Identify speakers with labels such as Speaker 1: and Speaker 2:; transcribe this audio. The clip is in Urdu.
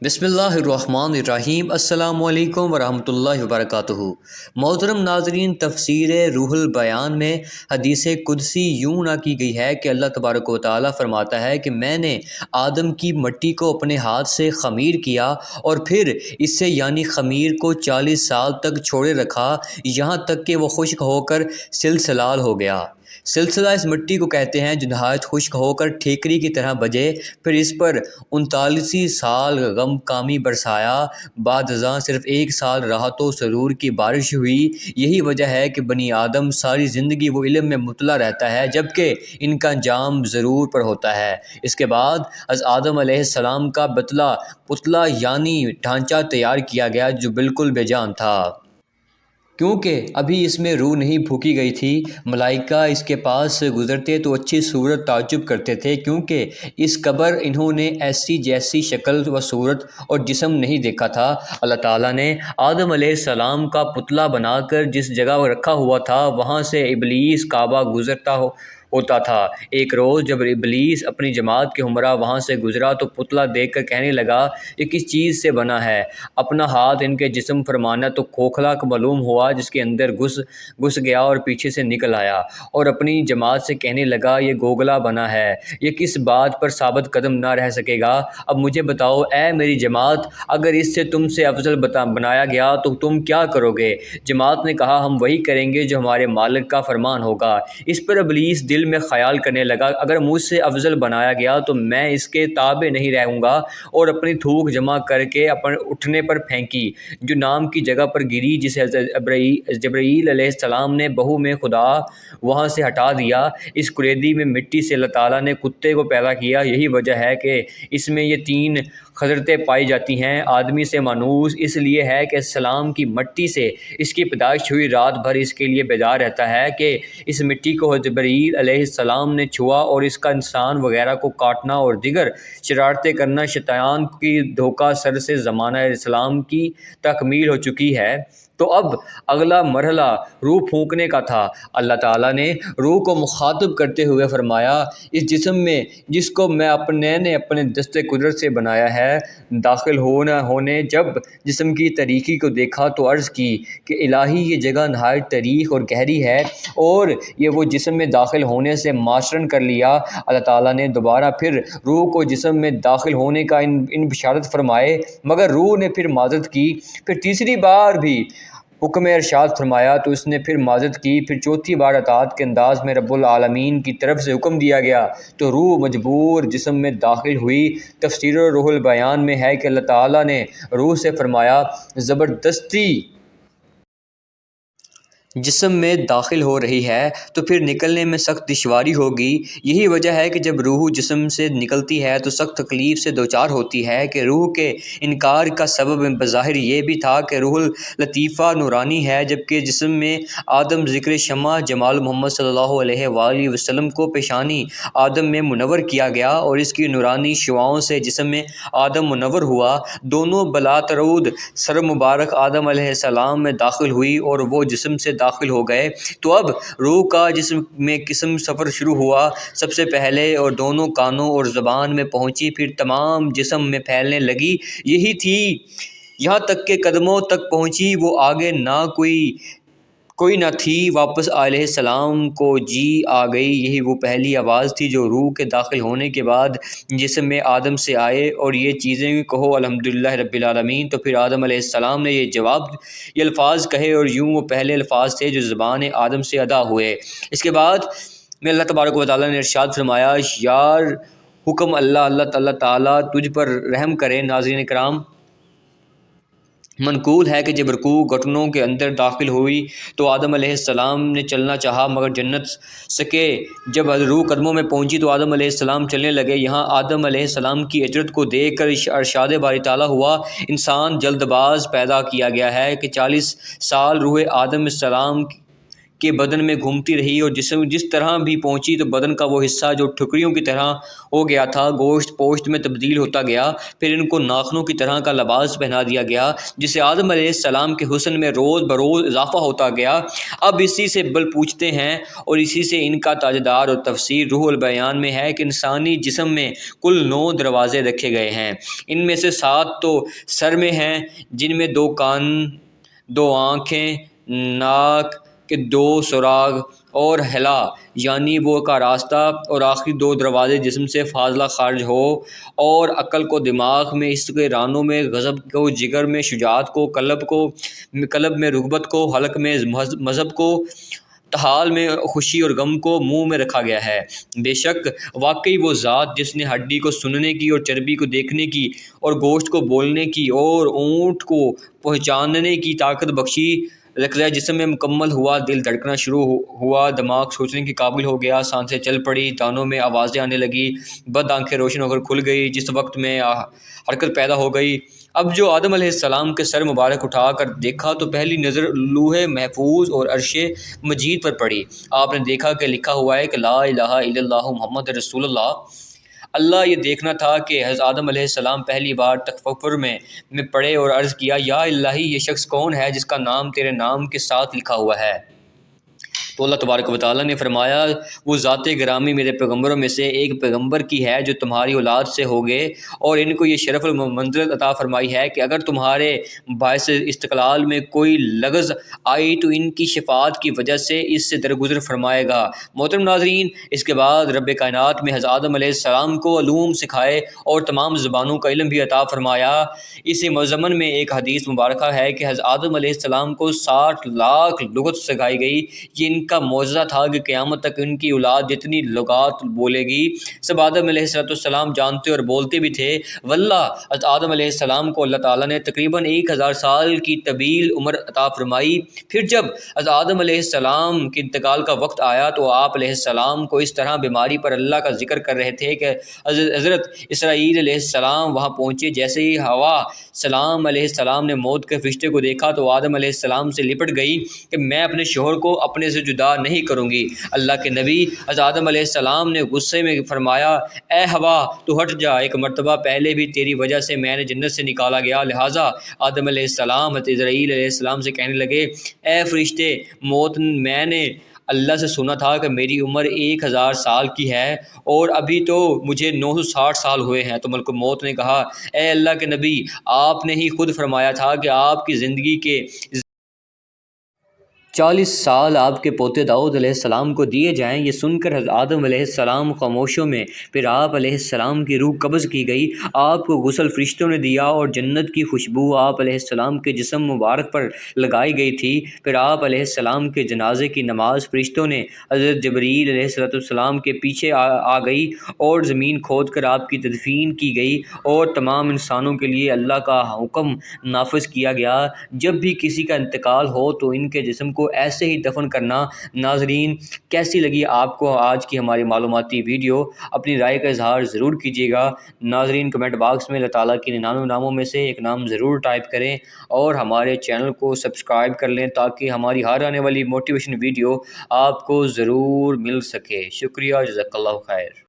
Speaker 1: بسم اللہ الرحمن الرحیم۔ السلام علیکم ورحمۃ اللہ وبرکاتہ۔ محترم ناظرین، تفسیر روح البیان میں حدیث قدسی یوں نقل کی گئی ہے کہ اللہ تبارک و تعالیٰ فرماتا ہے کہ میں نے آدم کی مٹی کو اپنے ہاتھ سے خمیر کیا اور پھر اس سے یعنی خمیر کو 40 سال تک چھوڑے رکھا، یہاں تک کہ وہ خشک ہو کر سلسلال ہو گیا۔ سلسلہ اس مٹی کو کہتے ہیں جو نہایت خشک ہو کر ٹھیکری کی طرح بجے۔ پھر اس پر 39 سال غم کامی برسایا، بعد ازاں صرف 1 سال راحت و سرور کی بارش ہوئی۔ یہی وجہ ہے کہ بنی آدم ساری زندگی وہ علم میں مطلع رہتا ہے جبکہ ان کا انجام ضرور پر ہوتا ہے۔ اس کے بعد از آدم علیہ السلام کا پتلا یعنی ڈھانچہ تیار کیا گیا جو بالکل بے جان تھا، کیونکہ ابھی اس میں روح نہیں پھونکی گئی تھی۔ ملائکہ اس کے پاس سے گزرتے تو اچھی صورت تعجب کرتے تھے، کیونکہ اس قبر انہوں نے ایسی جیسی شکل و صورت اور جسم نہیں دیکھا تھا۔ اللہ تعالیٰ نے آدم علیہ السلام کا پتلا بنا کر جس جگہ وہ رکھا ہوا تھا وہاں سے ابلیس کعبہ گزرتا ہوتا تھا۔ ایک روز جب ابلیس اپنی جماعت کے ہمراہ وہاں سے گزرا تو پتلا دیکھ کر کہنے لگا، یہ کس چیز سے بنا ہے؟ اپنا ہاتھ ان کے جسم فرمانا تو کھوکھلا معلوم ہوا، جس کے اندر گھس گیا اور پیچھے سے نکل آیا، اور اپنی جماعت سے کہنے لگا، یہ گوگلا بنا ہے، یہ کس بات پر ثابت قدم نہ رہ سکے گا؟ اب مجھے بتاؤ اے میری جماعت، اگر اس سے تم سے افضل بنایا گیا تو تم کیا کرو گے؟ جماعت نے کہا، ہم وہی کریں گے جو ہمارے مالک کا فرمان ہوگا۔ اس پر ابلیس دل میں خیال کرنے لگا، اگر مجھ سے افضل بنایا گیا تو میں اس کے تابع نہیں رہوں گا، اور اپنی تھوک جمع کر کے اٹھنے پر پھینکی جو نام کی جگہ پر گری، جسے جبرائیل علیہ السلام نے بہو میں خدا وہاں سے ہٹا دیا۔ اس کلیدی میں مٹی سے اللہ تعالیٰ نے کتے کو پیدا کیا۔ یہی وجہ ہے کہ اس میں یہ 3 خصلتیں پائی جاتی ہیں۔ آدمی سے مانوس اس لیے ہے کہ السلام کی مٹی سے اس کی پیدائش ہوئی، رات بھر اس کے لیے بیدار رہتا ہے کہ اس مٹی کو جبرائیل علیہ السلام نے چھوا، اور اس کا انسان وغیرہ کو کاٹنا اور دیگر شرارتیں کرنا شیطان کی دھوکہ سر سے زمانہ اسلام کی تکمیل ہو چکی ہے۔ تو اب اگلا مرحلہ روح پھونکنے کا تھا۔ اللہ تعالیٰ نے روح کو مخاطب کرتے ہوئے فرمایا، اس جسم میں جس کو میں اپنے دست قدرت سے بنایا ہے داخل ہونے جب جسم کی تاریکی کو دیکھا تو عرض کی کہ الہی یہ جگہ نہایت تاریک اور گہری ہے، اور یہ وہ جسم میں داخل ہونے سے معاشرن کر لیا۔ اللہ تعالیٰ نے دوبارہ پھر روح کو جسم میں داخل ہونے کا ان بشارت فرمائے، مگر روح نے پھر معذرت کی۔ پھر تیسری بار بھی حکم ارشاد فرمایا تو اس نے پھر معذرت کی۔ پھر چوتھی بار اطاعت کے انداز میں رب العالمین کی طرف سے حکم دیا گیا تو روح مجبور جسم میں داخل ہوئی۔ تفسیر روح البیان میں ہے کہ اللہ تعالیٰ نے روح سے فرمایا، زبردستی جسم میں داخل ہو رہی ہے تو پھر نکلنے میں سخت دشواری ہوگی۔ یہی وجہ ہے کہ جب روح جسم سے نکلتی ہے تو سخت تکلیف سے دوچار ہوتی ہے کہ روح کے انکار کا سبب بظاہر یہ بھی تھا کہ روح لطیفہ نورانی ہے، جبکہ جسم میں آدم ذکر شمع جمال محمد صلی اللہ علیہ وآلہ وسلم کو پیشانی آدم میں منور کیا گیا، اور اس کی نورانی شعاؤں سے جسم میں آدم منور ہوا۔ دونوں بلاترود سر مبارک آدم علیہ السلام میں داخل ہوئی اور وہ جسم سے داخل ہو گئے۔ تو اب روح کا جسم میں قسم سفر شروع ہوا، سب سے پہلے اور دونوں کانوں اور زبان میں پہنچی، پھر تمام جسم میں پھیلنے لگی، یہی تھی یہاں تک کہ قدموں تک پہنچی، وہ آگے نہ کوئی نہ تھی۔ واپس علیہ السلام کو جی آ گئی، یہی وہ پہلی آواز تھی جو روح کے داخل ہونے کے بعد جسم میں آدم سے آئے، اور یہ چیزیں کہو الحمدللہ رب العالمین۔ تو پھر آدم علیہ السلام نے یہ الفاظ کہے، اور یوں وہ پہلے الفاظ تھے جو زبان آدم سے ادا ہوئے۔ اس کے بعد میں اللہ تبارک و تعالیٰ نے ارشاد فرمایا، یار حکم اللہ تعالیٰ تجھ پر رحم کرے۔ ناظرین کرام، منقول ہے کہ جب رکوع گھٹنوں کے اندر داخل ہوئی تو آدم علیہ السلام نے چلنا چاہا مگر جنت سکے۔ جب روح قدموں میں پہنچی تو آدم علیہ السلام چلنے لگے۔ یہاں آدم علیہ السلام کی اجرت کو دیکھ کر ارشاد باری تعالیٰ ہوا، انسان جلد باز پیدا کیا گیا ہے کہ 40 سال روح آدم السلام کے بدن میں گھومتی رہی اور جس طرح بھی پہنچی تو بدن کا وہ حصہ جو ٹھکریوں کی طرح ہو گیا تھا گوشت پوشت میں تبدیل ہوتا گیا۔ پھر ان کو ناخنوں کی طرح کا لباس پہنا دیا گیا جسے آدم علیہ السلام کے حسن میں روز بروز اضافہ ہوتا گیا۔ اب اسی سے بل پوچھتے ہیں اور اسی سے ان کا تاجدار اور تفسیر روح البیان میں ہے کہ انسانی جسم میں کل 9 دروازے رکھے گئے ہیں۔ ان میں سے 7 تو سر میں ہیں جن میں 2 کان، 2 آنکھیں، ناک کے 2 سراغ اور حلا یعنی وہ کا راستہ، اور آخری 2 دروازے جسم سے فاضلہ خارج ہو اور عقل کو دماغ میں، اس کے رانوں میں غضب کو، جگر میں شجاعت کو، قلب میں رغبت کو، حلق میں مذہب کو، حال میں خوشی اور غم کو منہ میں رکھا گیا ہے۔ بے شک واقعی وہ ذات جس نے ہڈی کو سننے کی اور چربی کو دیکھنے کی اور گوشت کو بولنے کی اور اونٹ کو پہچاننے کی طاقت بخشی، رکھتا جسم میں مکمل ہوا، دل دھڑکنا شروع ہوا، دماغ سوچنے کے قابل ہو گیا، سانسیں چل پڑی، کانوں میں آوازیں آنے لگی، بد آنکھیں روشن ہو کر کھل گئی، جس وقت میں حرکت پیدا ہو گئی۔ اب جو آدم علیہ السلام کے سر مبارک اٹھا کر دیکھا تو پہلی نظر لوح محفوظ اور عرش مجید پر پڑی۔ آپ نے دیکھا کہ لکھا ہوا ہے کہ لا الہ الا اللہ محمد رسول اللہ۔ اللہ یہ دیکھنا تھا کہ حضرت آدم علیہ السلام پہلی بار تکبر میں پڑے اور عرض کیا، یا الہی یہ شخص کون ہے جس کا نام تیرے نام کے ساتھ لکھا ہوا ہے؟ تو اللہ تبارک و تعالیٰ نے فرمایا، وہ ذات گرامی میرے پیغمبروں میں سے ایک پیغمبر کی ہے جو تمہاری اولاد سے ہوگے، اور ان کو یہ شرف المنزلت عطا فرمائی ہے کہ اگر تمہارے باعث استقلال میں کوئی لغز آئی تو ان کی شفاعت کی وجہ سے اس سے درگزر فرمائے گا۔ محترم ناظرین، اس کے بعد رب کائنات میں حضرت آدم علیہ السلام کو علوم سکھائے اور تمام زبانوں کا علم بھی عطا فرمایا۔ اسی مضمن میں ایک حدیث مبارکہ ہے کہ حضرت آدم علیہ السلام کو 60 لاکھ لغت سکھائی گئی۔ یہ ان کا معجزہ تھا کہ قیامت تک ان کی اولاد جتنی لغات بولے گی سب آدم علیہ السلام جانتے اور بولتے بھی تھے۔ واللہ حضرت آدم علیہ السلام کو اللہ تعالیٰ نے تقریباً 1000 سال کی طویل عمر عطا فرمائی۔ پھر جب حضرت آدم علیہ السلام کے انتقال کا وقت آیا تو آپ علیہ السلام کو اس طرح بیماری پر اللہ کا ذکر کر رہے تھے کہ حضرت اسرائیل علیہ السلام وہاں پہنچے۔ جیسے ہی حوا سلام علیہ السلام نے موت کے فرشتے کو دیکھا تو آدم علیہ السلام سے لپٹ گئی کہ میں اپنے شوہر کو اپنے سے جدا نہیں کروں گی۔ اللہ کے نبی حضرت آدم علیہ السلام نے غصے میں فرمایا، اے ہوا تو ہٹ جا، ایک مرتبہ پہلے بھی تیری وجہ سے میں نے جنت سے نکالا گیا۔ لہٰذا آدم علیہ السلام حضرت اسرائیل علیہ السلام سے کہنے لگے، اے فرشتے، موت میں نے اللہ سے سنا تھا کہ میری عمر 1000 سال کی ہے اور ابھی تو مجھے 960 سال ہوئے ہیں۔ تو ملک موت نے کہا، اے اللہ کے نبی، آپ نے ہی خود فرمایا تھا کہ آپ کی زندگی کے 40 سال آپ کے پوتے داؤد علیہ السلام کو دیے جائیں۔ یہ سن کر حضرت آدم علیہ السلام خاموشیوں میں، پھر آپ علیہ السلام کی روح قبض کی گئی، آپ کو غسل فرشتوں نے دیا اور جنت کی خوشبو آپ علیہ السلام کے جسم مبارک پر لگائی گئی تھی۔ پھر آپ علیہ السلام کے جنازے کی نماز فرشتوں نے حضرت جبریل علیہ السلام کے پیچھے آ گئی اور زمین کھود کر آپ کی تدفین کی گئی اور تمام انسانوں کے لیے اللہ کا حکم نافذ کیا گیا، جب بھی کسی کا انتقال ہو تو ان کے جسم کو ایسے ہی دفن کرنا۔ ناظرین، کیسی لگی آپ کو آج کی ہماری معلوماتی ویڈیو؟ اپنی رائے کا اظہار ضرور کیجیے گا۔ ناظرین، کمنٹ باکس میں اللہ تعالیٰ کے 99 ناموں میں سے ایک نام ضرور ٹائپ کریں اور ہمارے چینل کو سبسکرائب کر لیں تاکہ ہماری ہر آنے والی موٹیویشن ویڈیو آپ کو ضرور مل سکے۔ شکریہ، جزاک اللہ خیر۔